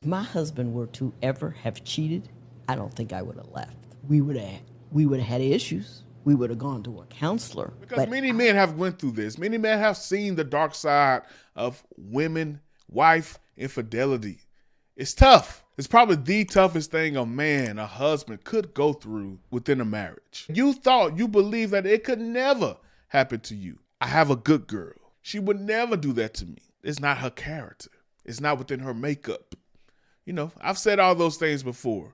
my husband were to ever have cheated, I don't think I would have left. We would have had issues. We would have gone to a counselor. Because many men have went through this. Many men have seen the dark side of women, wife infidelity. It's tough. It's probably the toughest thing a man, a husband could go through within a marriage. You believed that it could never happen to you. I have a good girl. She would never do that to me. It's not her character. It's not within her makeup. I've said all those things before.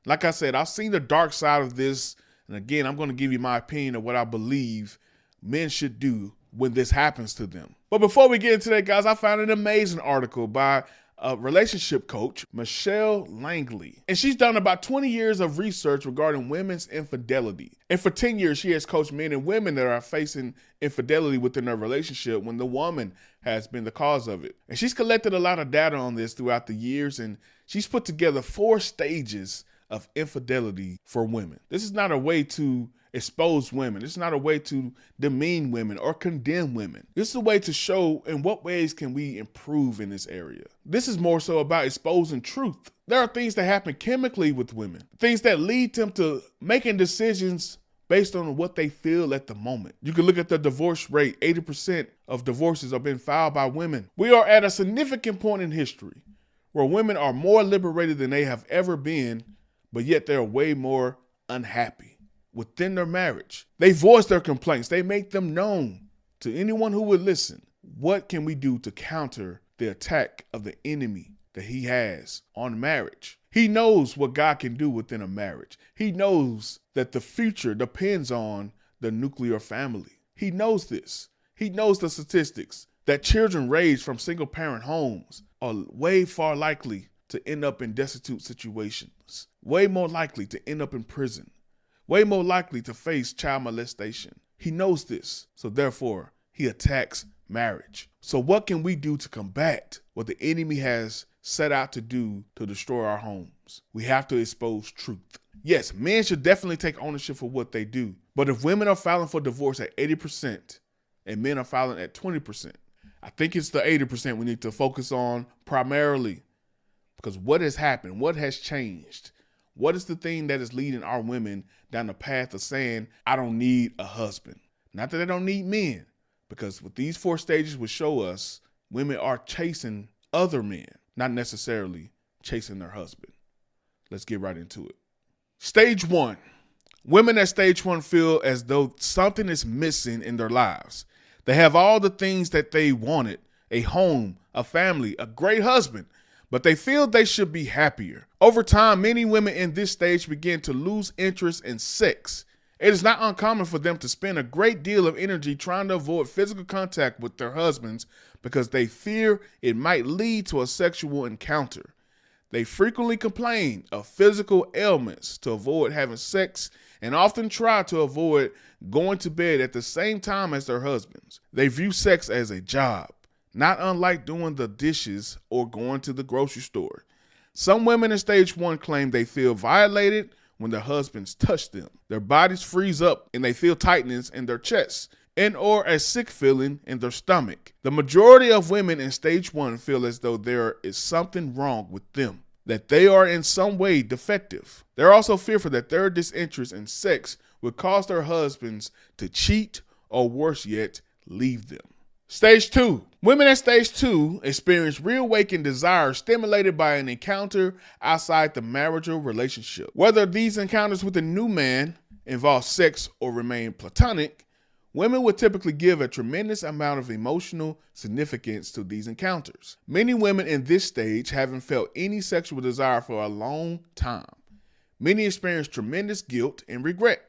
Like I said, I've seen the dark side of this. And again, I'm going to give you my opinion of what I believe men should do when this happens to them. But before we get into that, guys, I found an amazing article by a relationship coach, Michelle Langley. And she's done about 20 years of research regarding women's infidelity. And for 10 years, she has coached men and women that are facing infidelity within their relationship when the woman has been the cause of it. And she's collected a lot of data on this throughout the years, and she's put together 4 stages of infidelity for women. This is not a way to expose women. This is not a way to demean women or condemn women. This is a way to show in what ways can we improve in this area. This is more so about exposing truth. There are things that happen chemically with women, things that lead them to making decisions based on what they feel at the moment. You can look at the divorce rate. 80% of divorces are being filed by women. We are at a significant point in history where women are more liberated than they have ever been, but yet they're way more unhappy within their marriage. They voice their complaints. They make them known to anyone who would listen. What can we do to counter the attack of the enemy that he has on marriage? He knows what God can do within a marriage. He knows that the future depends on the nuclear family. He knows this. He knows the statistics that children raised from single parent homes are way far likely to end up in destitute situations, way more likely to end up in prison, way more likely to face child molestation. He knows this, so therefore he attacks marriage. So what can we do to combat what the enemy has set out to do to destroy our homes? We have to expose truth. Yes, men should definitely take ownership for what they do, but if women are filing for divorce at 80% and men are filing at 20%, I think it's the 80% we need to focus on primarily, because what has happened? What has changed? What is the thing that is leading our women down the path of saying, I don't need a husband? Not that they don't need men, because what these 4 stages would show us, women are chasing other men, not necessarily chasing their husband. Let's get right into it. Stage 1. Women at stage 1 feel as though something is missing in their lives. They have all the things that they wanted, a home, a family, a great husband, but they feel they should be happier. Over time, many women in this stage begin to lose interest in sex. It is not uncommon for them to spend a great deal of energy trying to avoid physical contact with their husbands because they fear it might lead to a sexual encounter. They frequently complain of physical ailments to avoid having sex and often try to avoid going to bed at the same time as their husbands. They view sex as a job, not unlike doing the dishes or going to the grocery store. Some women in stage 1 claim they feel violated when their husbands touch them. Their bodies freeze up and they feel tightness in their chests and or a sick feeling in their stomach. The majority of women in stage 1 feel as though there is something wrong with them, that they are in some way defective. They're also fearful that their disinterest in sex would cause their husbands to cheat or worse yet, leave them. Stage 2. Women at stage 2 experience reawakened desire stimulated by an encounter outside the marital relationship. Whether these encounters with a new man involve sex or remain platonic, women would typically give a tremendous amount of emotional significance to these encounters. Many women in this stage haven't felt any sexual desire for a long time. Many experience tremendous guilt and regret.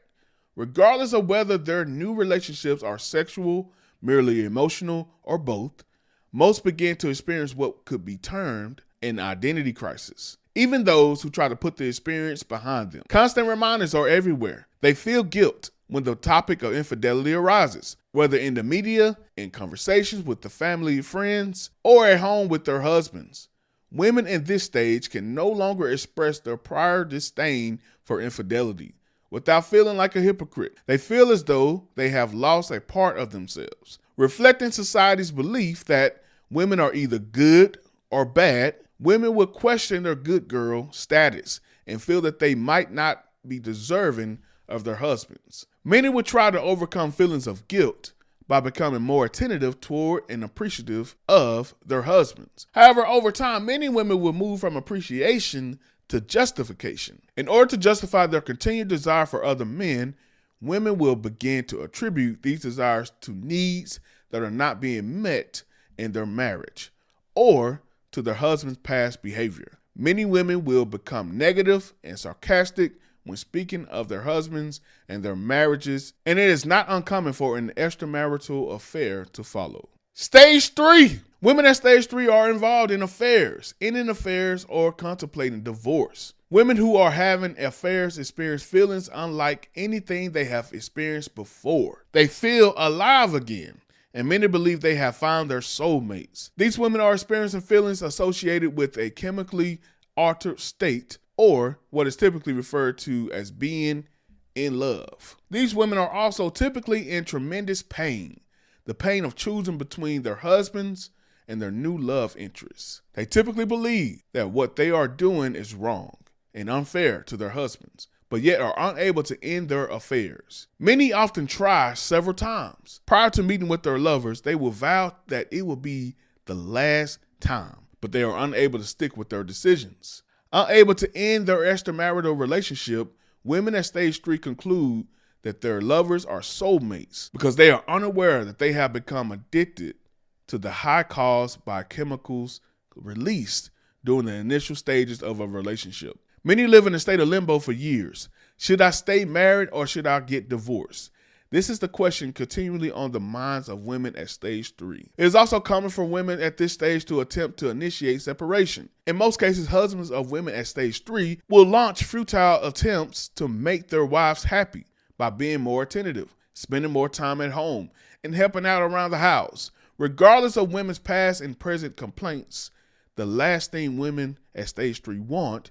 Regardless of whether their new relationships are sexual, merely emotional, or both, most begin to experience what could be termed an identity crisis. Even those who try to put the experience behind them. Constant reminders are everywhere. They feel guilt when the topic of infidelity arises, whether in the media, in conversations with the family and friends, or at home with their husbands. Women in this stage can no longer express their prior disdain for infidelity without feeling like a hypocrite. They feel as though they have lost a part of themselves. Reflecting society's belief that women are either good or bad, Women will question their good girl status and feel that they might not be deserving of their husbands. Many would try to overcome feelings of guilt by becoming more attentive toward and appreciative of their husbands. However, over time, many women will move from appreciation to justification. In order to justify their continued desire for other men, women will begin to attribute these desires to needs that are not being met in their marriage or to their husband's past behavior. Many women will become negative and sarcastic when speaking of their husbands and their marriages, and it is not uncommon for an extramarital affair to follow. Stage 3. Women at stage 3 are involved in affairs, ending affairs, or contemplating divorce. Women who are having affairs experience feelings unlike anything they have experienced before. They feel alive again, and many believe they have found their soulmates. These women are experiencing feelings associated with a chemically altered state, or what is typically referred to as being in love. These women are also typically in tremendous pain, the pain of choosing between their husbands and their new love interests. They typically believe that what they are doing is wrong and unfair to their husbands, but yet are unable to end their affairs. Many often try several times. Prior to meeting with their lovers, they will vow that it will be the last time, but they are unable to stick with their decisions. Unable to end their extramarital relationship, women at stage 3 conclude that their lovers are soulmates because they are unaware that they have become addicted to the high caused by chemicals released during the initial stages of a relationship. Many live in a state of limbo for years. Should I stay married or should I get divorced? This is the question continually on the minds of women at stage 3. It is also common for women at this stage to attempt to initiate separation. In most cases, husbands of women at stage 3 will launch futile attempts to make their wives happy by being more attentive, spending more time at home, and helping out around the house. Regardless of women's past and present complaints, the last thing women at stage 3 want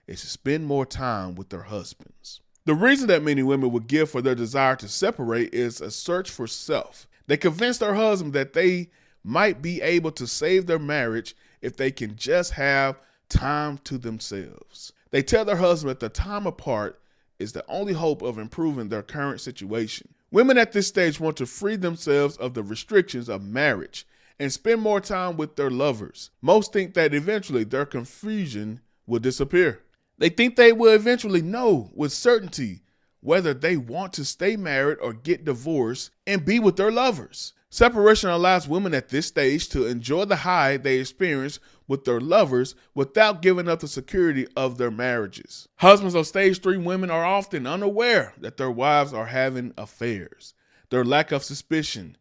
is to spend more time with their husbands. The reason that many women would give for their desire to separate is a search for self. They convince their husband that they might be able to save their marriage if they can just have time to themselves. They tell their husband that the time apart is the only hope of improving their current situation. Women at this stage want to free themselves of the restrictions of marriage and spend more time with their lovers. Most think that eventually their confusion will disappear. They think they will eventually know with certainty whether they want to stay married or get divorced and be with their lovers. Separation allows women at this stage to enjoy the high they experience with their lovers without giving up the security of their marriages. Husbands of stage 3 women are often unaware that their wives are having affairs. Their lack of suspicion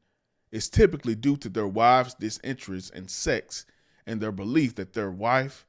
is typically due to their wives' disinterest in sex and their belief that their wife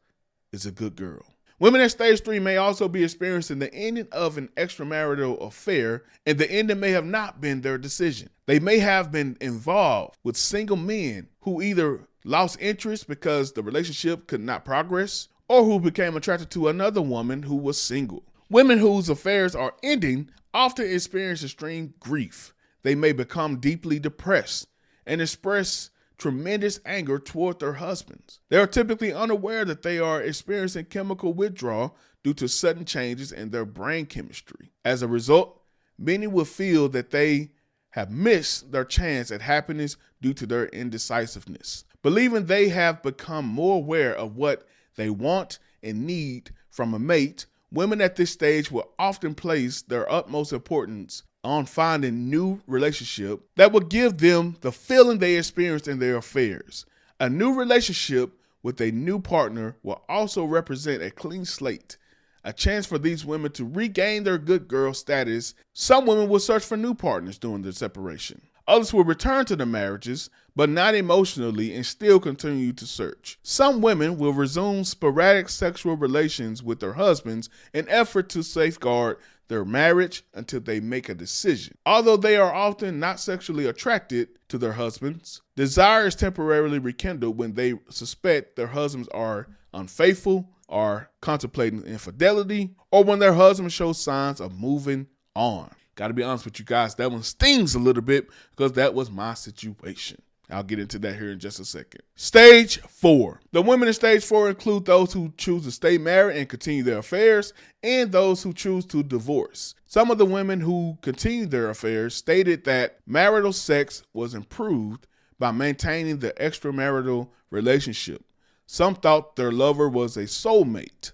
is a good girl. Women at stage 3 may also be experiencing the ending of an extramarital affair, and the ending may have not been their decision. They may have been involved with single men who either lost interest because the relationship could not progress, or who became attracted to another woman who was single. Women whose affairs are ending often experience extreme grief. They may become deeply depressed and express tremendous anger toward their husbands. They are typically unaware that they are experiencing chemical withdrawal due to sudden changes in their brain chemistry. As a result, many will feel that they have missed their chance at happiness due to their indecisiveness. Believing they have become more aware of what they want and need from a mate, women at this stage will often place their utmost importance on finding new relationship that will give them the feeling they experienced in their affairs. A new relationship with a new partner will also represent a clean slate, a chance for these women to regain their good girl status. Some women will search for new partners during the separation. Others will return to their marriages, but not emotionally, and still continue to search. Some women will resume sporadic sexual relations with their husbands in effort to safeguard their marriage until they make a decision. Although they are often not sexually attracted to their husbands, desire is temporarily rekindled when they suspect their husbands are unfaithful, are contemplating infidelity, or when their husband shows signs of moving on. Got to be honest with you guys, that one stings a little bit because that was my situation. I'll get into that here in just a second. Stage 4. The women in stage 4 include those who choose to stay married and continue their affairs, and those who choose to divorce. Some of the women who continued their affairs stated that marital sex was improved by maintaining the extramarital relationship. Some thought their lover was a soulmate,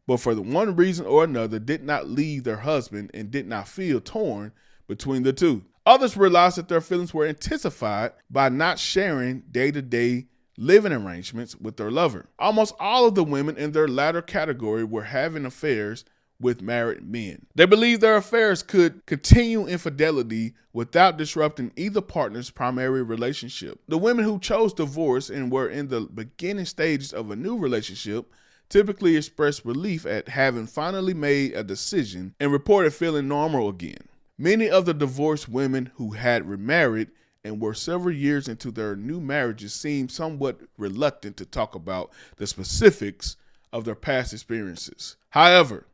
but for one reason or another did not leave their husband and did not feel torn between the two. Others realized that their feelings were intensified by not sharing day-to-day living arrangements with their lover. Almost all of the women in their latter category were having affairs with married men. They believed their affairs could continue infidelity without disrupting either partner's primary relationship. The women who chose divorce and were in the beginning stages of a new relationship typically expressed relief at having finally made a decision and reported feeling normal again. Many of the divorced women who had remarried and were several years into their new marriages seemed somewhat reluctant to talk about the specifics of their past experiences. However,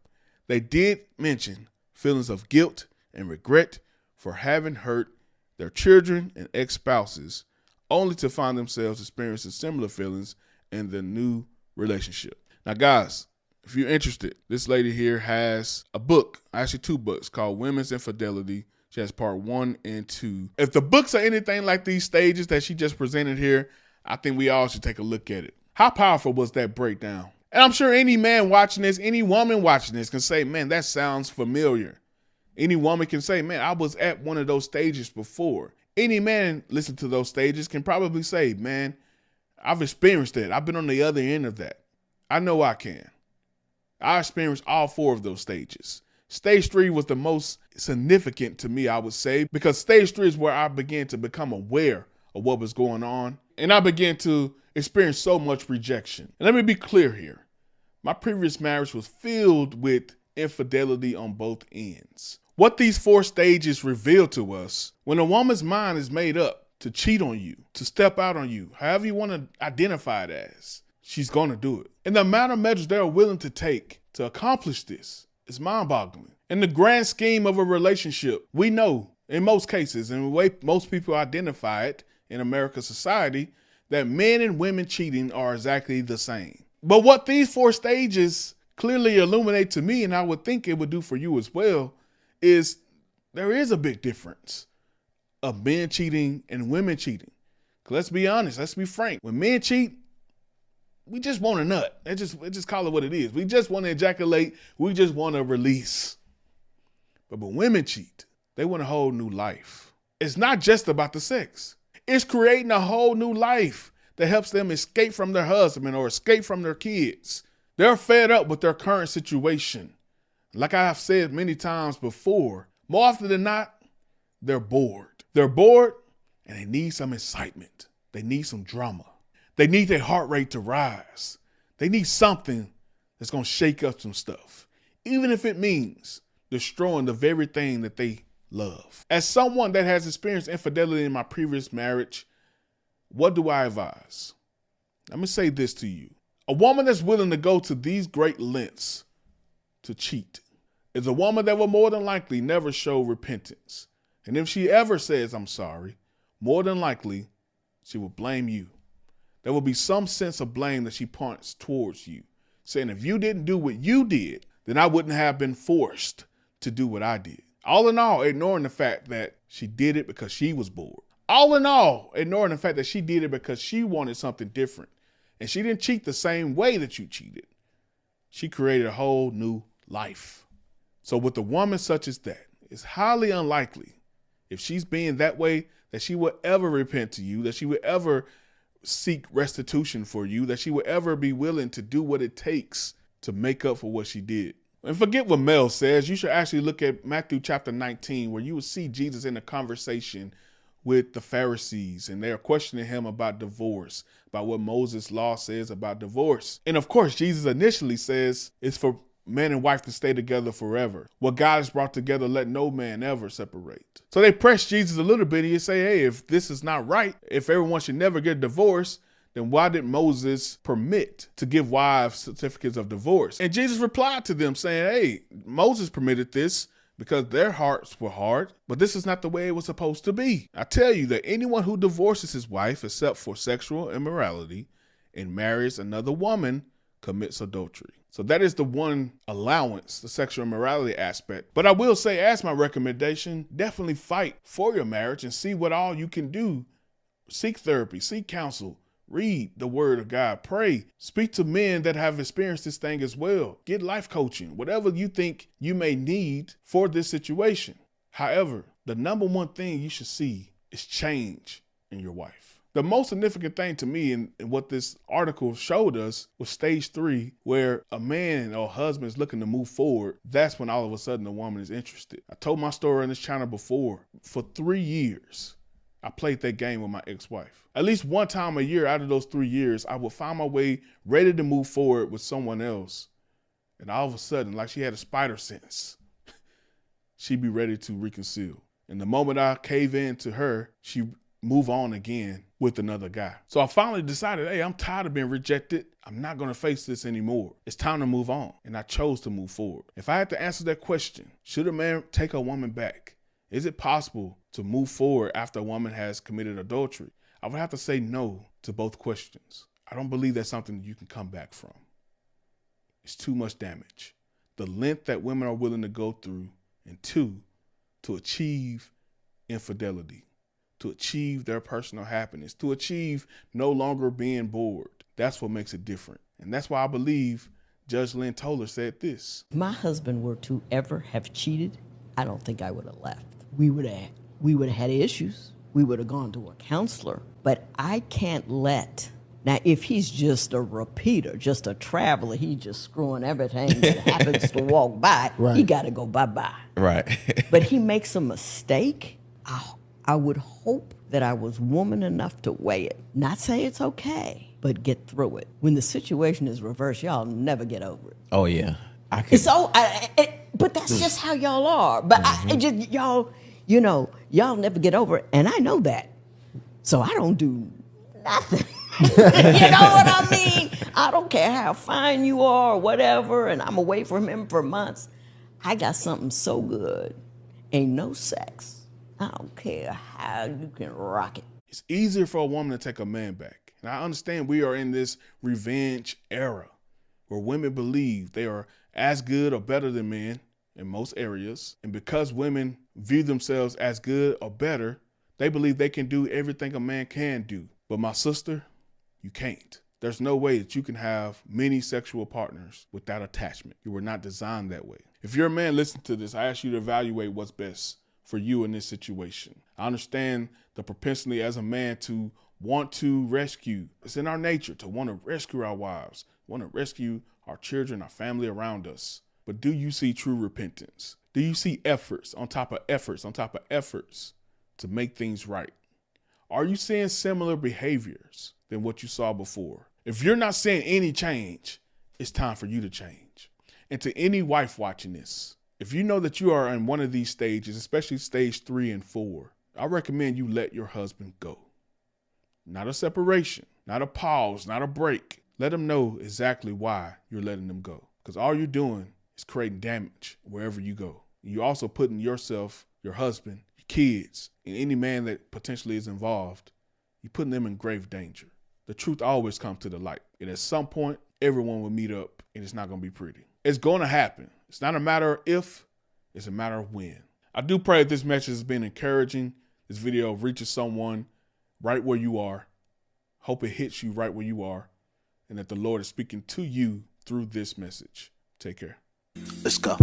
they did mention feelings of guilt and regret for having hurt their children and ex-spouses, only to find themselves experiencing similar feelings in the new relationship. Now, guys, if you're interested, this lady here has a book, actually 2 books, called Women's Infidelity. She has part 1 and 2. If the books are anything like these stages that she just presented here, I think we all should take a look at it. How powerful was that breakdown? And I'm sure any man watching this, any woman watching this can say, man, that sounds familiar. Any woman can say, man, I was at one of those stages before. Any man listen to those stages can probably say, man, I've experienced that. I've been on the other end of that. I know I can. I experienced all 4 of those stages. Stage 3 was the most significant to me, I would say, because stage 3 is where I began to become aware of what was going on. And I began to experience so much rejection. And let me be clear here. My previous marriage was filled with infidelity on both ends. What these 4 stages reveal to us, when a woman's mind is made up to cheat on you, to step out on you, however you want to identify it as, she's going to do it. And the amount of measures they're willing to take to accomplish this is mind-boggling. In the grand scheme of a relationship, we know in most cases, and the way most people identify it in American society, that men and women cheating are exactly the same. But what these 4 stages clearly illuminate to me, and I would think it would do for you as well, is there is a big difference of men cheating and women cheating. 'Cause let's be honest, let's be frank. When men cheat, we just want a nut. Let's just call it what it is. We just want to ejaculate. We just want to release. But when women cheat, they want a whole new life. It's not just about the sex. It's creating a whole new life that helps them escape from their husband or escape from their kids. They're fed up with their current situation. Like I have said many times before, more often than not, they're bored. They're bored and they need some excitement. They need some drama. They need their heart rate to rise. They need something that's going to shake up some stuff, even if it means destroying the very thing that they love. As someone that has experienced infidelity in my previous marriage, what do I advise? Let me say this to you. A woman that's willing to go to these great lengths to cheat is a woman that will more than likely never show repentance. And if she ever says, I'm sorry, more than likely she will blame you. There will be some sense of blame that she points towards you, saying, if you didn't do what you did, then I wouldn't have been forced to do what I did. All in all, ignoring the fact that she did it because she was bored. All in all, ignoring the fact that she did it because she wanted something different. And she didn't cheat the same way that you cheated. She created a whole new life. So with a woman such as that, it's highly unlikely, if she's being that way, that she would ever repent to you, that she would ever seek restitution for you, that she would ever be willing to do what it takes to make up for what she did. And forget what Mel says. You should actually look at Matthew chapter 19, where you will see Jesus in a conversation with the Pharisees, and they're questioning him about divorce, about what Moses' law says about divorce. And of course, Jesus initially says it's for man and wife to stay together forever. What God has brought together, let no man ever separate. So they press Jesus a little bit and say, hey, if this is not right, if everyone should never get divorced, then why did Moses permit to give wives certificates of divorce? And Jesus replied to them saying, hey, Moses permitted this because their hearts were hard, but this is not the way it was supposed to be. I tell you that anyone who divorces his wife except for sexual immorality and marries another woman commits adultery. So that is the one allowance, the sexual immorality aspect. But I will say, as my recommendation, definitely fight for your marriage and see what all you can do. Seek therapy, seek counsel, read the word of God, pray, speak to men that have experienced this thing as well. Get life coaching, whatever you think you may need for this situation. However, the number one thing you should see is change in your wife. The most significant thing to me in what this article showed us was stage 3, where a man or husband is looking to move forward. That's when all of a sudden the woman is interested. I told my story on this channel before. For 3 years, I played that game with my ex-wife. At least one time a year out of those 3 years, I would find my way ready to move forward with someone else. And all of a sudden, like she had a spider sense, she'd be ready to reconcile. And the moment I cave in to her, she move on again with another guy. So I finally decided, hey, I'm tired of being rejected. I'm not going to face this anymore. It's time to move on. And I chose to move forward. If I had to answer that question, should a man take a woman back? Is it possible to move forward after a woman has committed adultery? I would have to say no to both questions. I don't believe that's something you can come back from. It's too much damage. The length that women are willing to go through, and 2, to achieve infidelity, to achieve their personal happiness, to achieve no longer being bored. That's what makes it different. And that's why I believe Judge Lynn Toler said this. If my husband were to ever have cheated, I don't think I would have left. We would have had issues. We would have gone to a counselor. But I can't let, now if he's just a repeater, just a traveler, he's just screwing everything that happens to walk by, right. He got to go bye-bye. Right. But he makes a mistake, I would hope that I was woman enough to weigh it. Not say it's okay, but get through it. When the situation is reversed, y'all never get over it. Oh, yeah. I could. So, but that's just how y'all are. But I just, y'all never get over it. And I know that. So I don't do nothing. You know what I mean? I don't care how fine you are or whatever, and I'm away from him for months. I got something so good. Ain't no sex. I don't care how you can rock it. It's easier for a woman to take a man back. And I understand we are in this revenge era where women believe they are as good or better than men in most areas. And because women view themselves as good or better, they believe they can do everything a man can do. But my sister, you can't. There's no way that you can have many sexual partners without attachment. You were not designed that way. If you're a man, listen to this. I ask you to evaluate what's best for you in this situation. I understand the propensity as a man to want to rescue. It's in our nature to want to rescue our wives, want to rescue our children, our family around us. But do you see true repentance? Do you see efforts on top of efforts on top of efforts to make things right? Are you seeing similar behaviors than what you saw before? If you're not seeing any change, it's time for you to change. And to any wife watching this, if you know that you are in one of these stages, especially stage 3 and 4, I recommend you let your husband go. Not a separation, not a pause, not a break. Let him know exactly why you're letting them go. Because all you're doing is creating damage wherever you go. You're also putting yourself, your husband, your kids, and any man that potentially is involved, you're putting them in grave danger. The truth always comes to the light. And at some point, everyone will meet up and it's not going to be pretty. It's going to happen. It's not a matter of if, it's a matter of when. I do pray that this message has been encouraging. This video reaches someone right where you are. Hope it hits you right where you are, and that the Lord is speaking to you through this message. Take care. Let's go.